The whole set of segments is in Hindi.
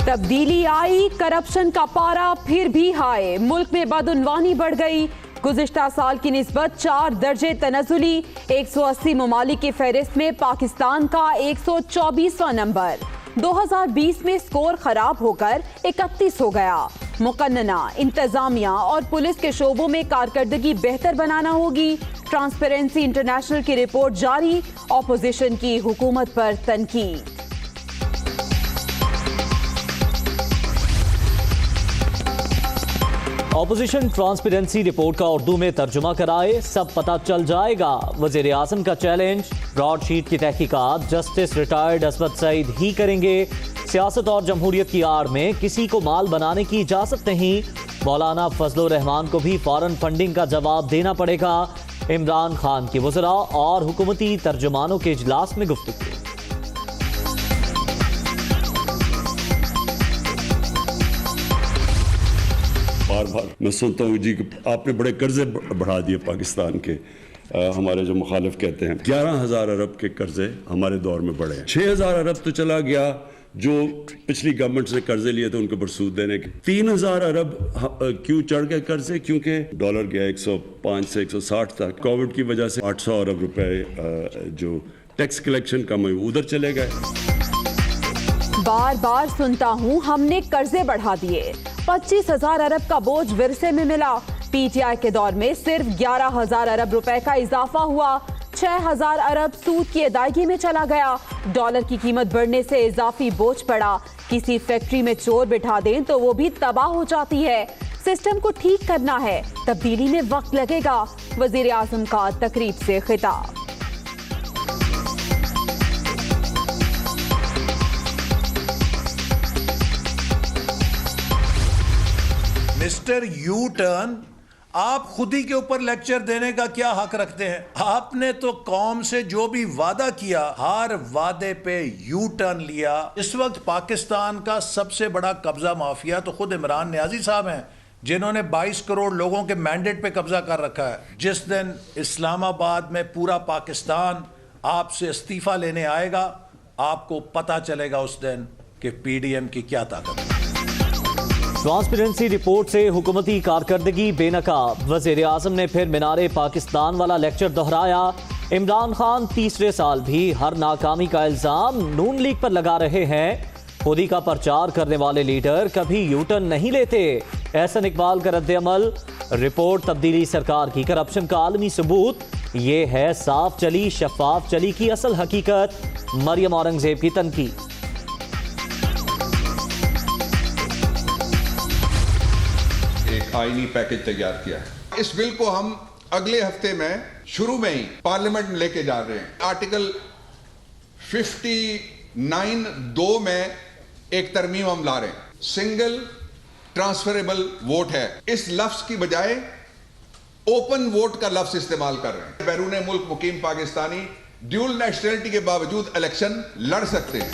तब्दीली आई, करप्शन का पारा फिर भी हाई। मुल्क में बदउनवानी बढ़ गई। गुज़िश्ता साल की निस्बत 4 दर्जे तनज़ुली। 180 ममालिक की फहरिस्त में पाकिस्तान का 124वां नंबर। 2020 में स्कोर खराब होकर 31 हो गया। मुकन्नना, इंतजामिया और पुलिस के शोबों में कारकर्दगी बेहतर बनाना होगी। ट्रांसपेरेंसी इंटरनेशनल की रिपोर्ट जारी। ऑपोजिशन की हुकूमत पर तनकीद। ऑपोजिशन ट्रांसपेरेंसी रिपोर्ट का उर्दू में तर्जुमा कराए, सब पता चल जाएगा। वज़ीर आज़म का चैलेंज। ब्रॉडशीट की तहकीकात जस्टिस रिटायर्ड असद सईद ही करेंगे। सियासत और जमहूरियत की आड़ में किसी को माल बनाने की इजाज़त नहीं। मौलाना फजलुर रहमान को भी फॉरेन फंडिंग का जवाब देना पड़ेगा। इमरान खान की वज़रा और हुकूमती तर्जुमानों के इजलास में गुफ्तगू। बार बार मैं सुनता हूँ जी कि आपने बड़े कर्जे बढ़ा दिए पाकिस्तान के। हमारे जो मुखालिफ कहते हैं 11,000 अरब के कर्जे हमारे दौर में बढ़े हैं। 6,000 अरब तो चला गया जो पिछली गवर्नमेंट से कर्जे लिए थे उनके ऊपर सूद देने के। 3,000 अरब क्यों चढ़ गए कर्जे? क्योंकि डॉलर गया 105 से 160 तक। कोविड की वजह से 800 अरब रुपए जो टैक्स कलेक्शन कम हुई उधर चले गए। बार बार सुनता हूँ हमने कर्जे बढ़ा दिए। 25,000 अरब का बोझ विरसे में मिला। पीटीआई के दौर में सिर्फ 11,000 अरब रुपए का इजाफा हुआ। 6,000 अरब सूद की अदायगी में चला गया। डॉलर की कीमत बढ़ने से इजाफी बोझ पड़ा। किसी फैक्ट्री में चोर बिठा दें तो वो भी तबाह हो जाती है। सिस्टम को ठीक करना है, तब्दीली में वक्त लगेगा। वजीर आजम का तकरीब से खिताब। मिस्टर यू टर्न, आप खुद ही के ऊपर लेक्चर देने का क्या हक रखते हैं? आपने तो कौम से जो भी वादा किया हर वादे पे यू टर्न लिया। इस वक्त पाकिस्तान का सबसे बड़ा कब्जा माफिया तो खुद इमरान नियाजी साहब हैं, जिन्होंने 22 करोड़ लोगों के मैंडेट पे कब्जा कर रखा है। जिस दिन इस्लामाबाद में पूरा पाकिस्तान आपसे इस्तीफा लेने आएगा, आपको पता चलेगा उस दिन कि पीडीएम की क्या ताकत है। ट्रांसपेरेंसी रिपोर्ट से हुकूमती कारकर्दगी बेनकाब। वज़ीर आज़म ने फिर मीनारे पाकिस्तान वाला लेक्चर दोहराया। इमरान खान तीसरे साल भी हर नाकामी का इल्ज़ाम नून लीग पर लगा रहे हैं। खुदी का प्रचार करने वाले लीडर कभी यूटर्न नहीं लेते। एहसन इकबाल का रद्द-ए-अमल। रिपोर्ट तब्दीली सरकार की करप्शन का आलमी सबूत। ये है साफ चली शफाफ चली की असल हकीकत। मरियम औरंगजेब की तनकीद। एक आईनी पैकेज तैयार किया है। इस बिल को हम अगले हफ्ते में शुरू में ही पार्लियामेंट में लेके जा रहे हैं। आर्टिकल 59(2) में एक तरमीम हम ला रहे हैं। सिंगल ट्रांसफरेबल वोट है, इस लफ्ज की बजाय ओपन वोट का लफ्ज इस्तेमाल कर रहे हैं। बैरून मुल्क मुकीम पाकिस्तानी ड्यूल नेशनलिटी के बावजूद इलेक्शन लड़ सकते हैं।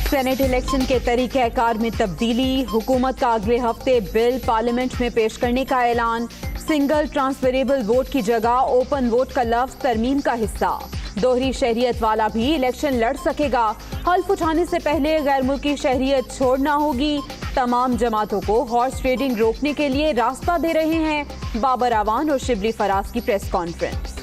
सेनेट इलेक्शन के तरीक़ेकार में तब्दीली। हुकूमत का अगले हफ्ते बिल पार्लियामेंट में पेश करने का ऐलान। सिंगल ट्रांसफरेबल वोट की जगह ओपन वोट का लफ्ज तरमीम का हिस्सा। दोहरी शहरियत वाला भी इलेक्शन लड़ सकेगा। हल्फ उठाने से पहले गैर मुल्की शहरियत छोड़ना होगी। तमाम जमातों को हॉर्स ट्रेडिंग रोकने के लिए रास्ता दे रहे हैं बाबर आवान और शिबली फराज की प्रेस कॉन्फ्रेंस।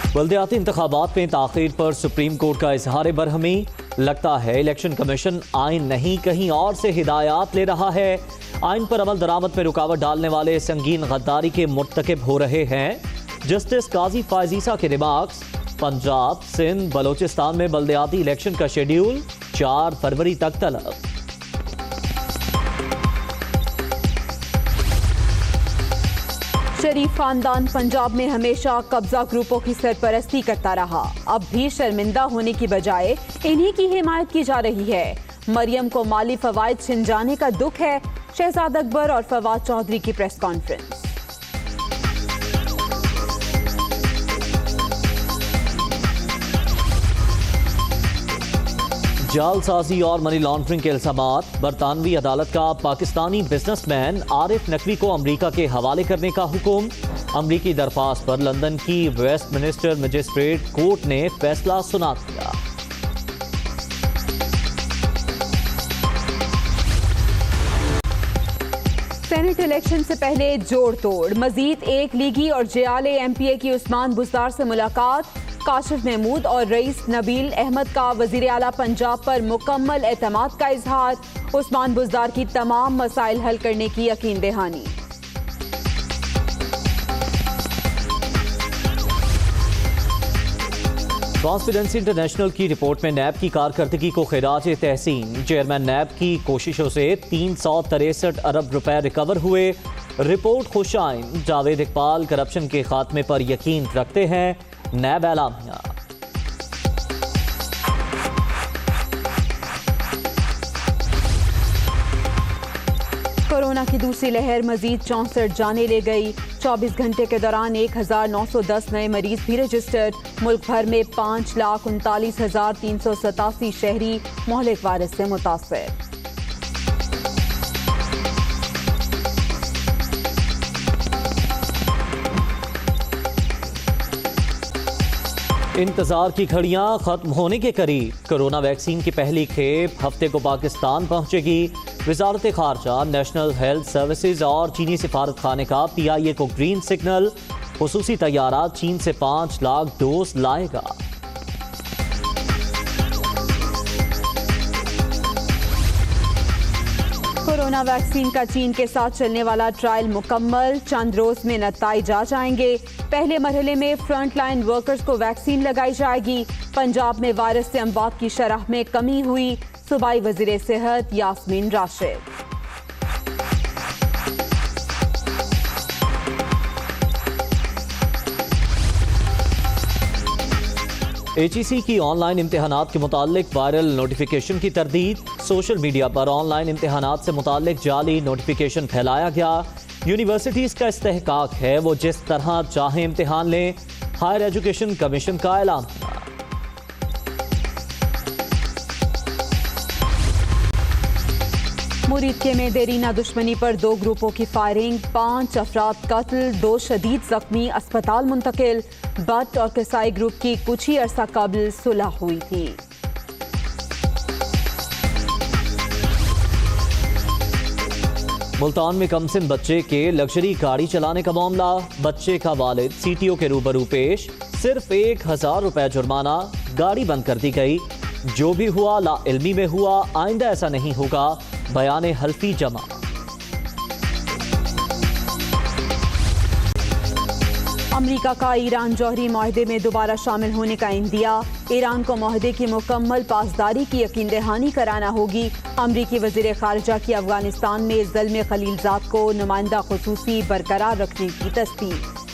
बल्दियाती इंतखाबात में ताख़ीर पर सुप्रीम कोर्ट का इजहार बरहमी। लगता है इलेक्शन कमीशन आइन नहीं कहीं और से हिदायत ले रहा है। आइन पर अमल दरामद में रुकावट डालने वाले संगीन गद्दारी के मुर्तकिब हो रहे हैं। जस्टिस काजी फायजीसा के रिमार्क्स। पंजाब, सिंध, बलोचिस्तान में बल्दियाती इलेक्शन का शेड्यूल 4 फरवरी तक तलब। शरीफ खानदान पंजाब में हमेशा कब्जा ग्रुपों की सरपरस्ती करता रहा। अब भी शर्मिंदा होने की बजाय इन्हीं की हिमायत की जा रही है। मरियम को माली फवायद छिन जाने का दुख है। शहजाद अकबर और फवाद चौधरी की प्रेस कॉन्फ्रेंस। जालसाजी और मनी लॉन्ड्रिंग के इल्जामात। बरतानवी अदालत का पाकिस्तानी बिजनेसमैन आरिफ नकवी को अमरीका के हवाले करने का हुक्म। अमरीकी दरख्वास्त पर लंदन की वेस्टमिनिस्टर मजिस्ट्रेट कोर्ट ने फैसला सुना दिया। सेनेट इलेक्शन से पहले जोड़ तोड़। मजीद एक लीगी और जयाले एमपीए की उस्मान बुज़दार से मुलाकात। काशिफ महमूद और रईस नबील अहमद का वज़ीर आला पंजाब पर मुकम्मल एतमाद का इजहार। उस्मान बुज़दार की तमाम मसाइल हल करने की यकीन दहानी। ट्रांसपेरेंसी इंटरनेशनल की रिपोर्ट में नैब की कारकर्दगी को खिराज तहसीन। चेयरमैन नैब की कोशिशों से 363 अरब रुपए रिकवर हुए। रिपोर्ट खुशाइन। जावेद इकबाल करप्शन के खात्मे पर यकीन रखते हैं। नैब एलामिया। कोरोना की दूसरी लहर मजीद 64 जाने ले गई। 24 घंटे के दौरान 1910 नए मरीज भी रजिस्टर्ड। मुल्क भर में 5,39,387 शहरी मोहलिक वायरस से मुतासर। इंतजार की घड़ियां खत्म होने के करीब। कोरोना वैक्सीन की पहली खेप हफ्ते को पाकिस्तान पहुंचेगी। वजारत खारजा, नेशनल हेल्थ सर्विसेज और चीनी सिफारत खाने का PIA को ग्रीन सिग्नल। खुसूसी तैयारा चीन से 5 लाख डोज लाएगा। कोरोना वैक्सीन का चीन के साथ चलने वाला ट्रायल मुकम्मल। चंद रोज में नतीजे आ जाएंगे। पहले मरहले में फ्रंट लाइन वर्कर्स को वैक्सीन लगाई जाएगी। पंजाब में वायरस से अमवात की शरह में कमी हुई। सूबाई वजीर सेहत यास्मीन राशिद। HEC की ऑनलाइन इम्तिहानात के मुतालिक वायरल नोटिफिकेशन की तरदीद। सोशल मीडिया पर ऑनलाइन इम्तिहानात से मुतालिक जाली नोटिफिकेशन फैलाया गया। यूनिवर्सिटीज़ का इस्तेहकाक है वो जिस तरह चाहे इम्तिहान लें। हायर एजुकेशन कमीशन का ऐलान। मुरीदके में देरीना दुश्मनी पर 2 ग्रुपों की फायरिंग। 5 अफराद कत्ल, 2 शदीद जख्मी अस्पताल मुंतकिल। बट और कसाई ग्रुप की कुछ ही अरसा कबल सुलह हुई थी। मुल्तान में कमसिन बच्चे के लग्जरी गाड़ी चलाने का मामला। बच्चे का वालिद CTO के रूबरू पेश। सिर्फ 1000 रुपए जुर्माना। गाड़ी बंद कर दी गई। जो भी हुआ ला इल्मी में हुआ, आइंदा ऐसा नहीं होगा। बयान हल्फी जमा। अमरीका का ईरान जौहरी माहदे में दोबारा शामिल होने का इंदिया। ईरान को माहदे की मुकम्मल पासदारी की यकीन दहानी कराना होगी। अमरीकी वजीर खारजा की अफगानिस्तान में ज़ल्म खलीलजाद को नुमाइंदा खुसूसी बरकरार रखने की तस्दीक।